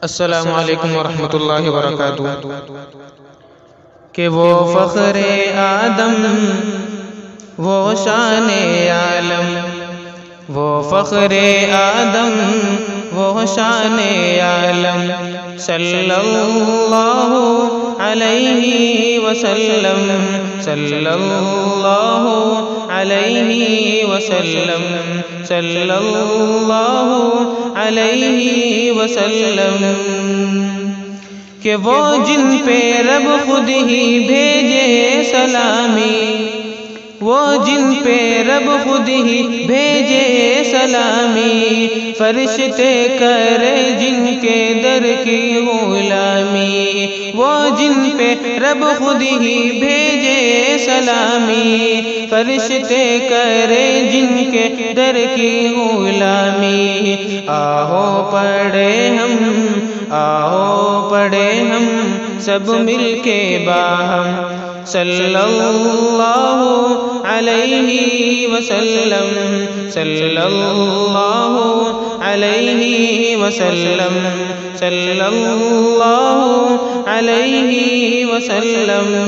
السلام علیکم ورحمۃ اللہ وبرکاتہ۔ کہ وہ فخر آدم، وہ شان عالم، وہ فخر آدم، وہ شان عالم، صلی اللہ علیہ وسلم، صلی اللہ علیہ وسلم، صلی اللہ علیہ وسلم۔ کہ وہ جن پہ رب خود ہی بھیجے سلامی، وہ جن پہ رب خود ہی بھیجے سلامی، فرشتے کرے جن کے در کی غلامی، وہ جن پہ رب خود ہی بھیجے سلامی، فرشتے کرے جن کے در کی غلامی۔ آہو پڑھے ہم، آہو پڑھے ہم سب مل کے باہم، صلی اللہ علیہ وسلم، صلی اللہ علیہ وسلم، صلی اللہ علیہ وسلم۔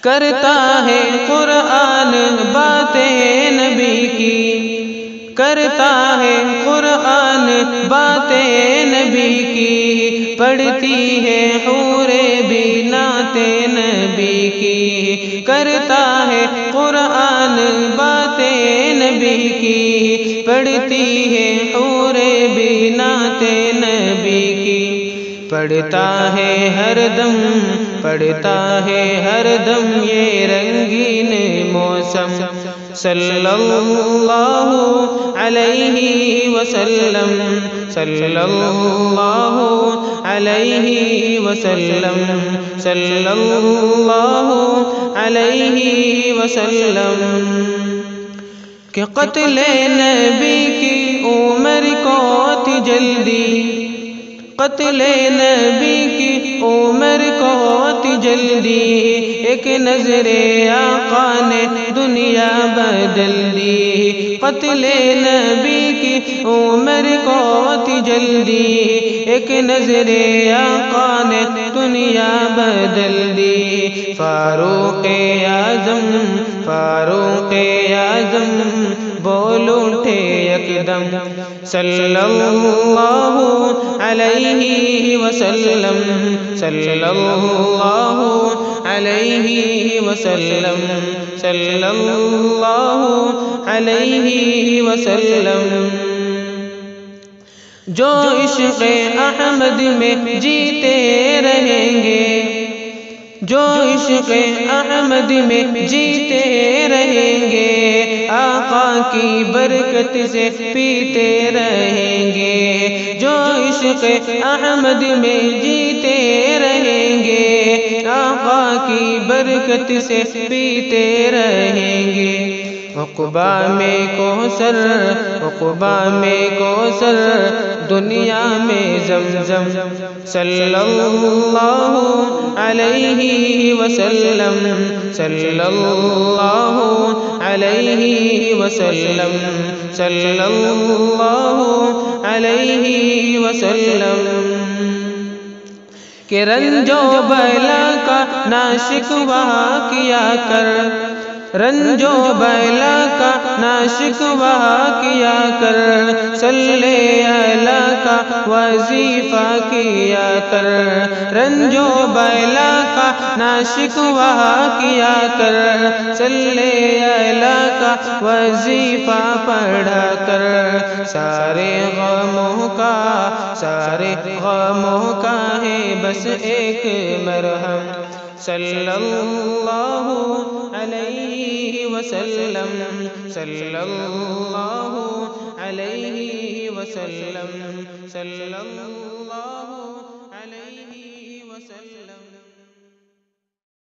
کرتا ہے قرآن باتیں نبی کی، کرتا ہے قرآن باتیں نبی کی، پڑھتی ہے حور بھی نعت نبی کی، کرتا ہے قرآن باتیں نبی کی، پڑھتی ہے حور بھی نعت نبی کی، پڑھتا ہے ہر دم، پڑھتا ہے ہر دم یہ رنگین موسم، صلی اللہ علیہ وسلم، صلی اللہ علیہ وسلم، صلی اللہ علیہ وسلم۔ کہ قتل نبی کی عمر کو تھی جلدی، قتل نبی کی عمر کو تھی جلدی، ایک نظر آقا نے دنیا بدل دی، قتل نبی کی عمر کو تھی جلدی، ایک نظر آقا نے دنیا بدل دی، فاروق اعظم، فاروق اعظم بول اٹھے یکدم، صلی اللہ علیہ وسلم، صلی اللہ علیہ وسلم، صلی اللہ علیہ وسلم۔ جو عشق احمد میں جیتے رہیں گے، جو عشق احمد میں جیتے رہیں گے، آقا کی برکت سے پیتے رہیں گے، جو عشق احمد میں جیتے رہیں گے، آقا کی برکت سے پیتے رہیں گے۔ عقبہ میں کوثر، عقبہ میں کوثر، دنیا میں زمزم، صلی اللہ علیہ وسلم، صلی اللہ علیہ وسلم، صلی اللہ علیہ وسلم۔ کہ رنج و بلا کا نہ شکوہ کیا کر، رنج و بلا کا نہ شکوہ کیا کر، صلی اللہ کا وظیفہ کیا کر، رنج و بلا کا نہ شکوہ کیا کر، صلی اللہ کا وظیفہ پڑھا کر، سارے غموں کا، سارے غموں کا ہے بس ایک مرہم، صلی اللہ علیہ وسلم، صلی اللہ علیہ وسلم، صلی اللہ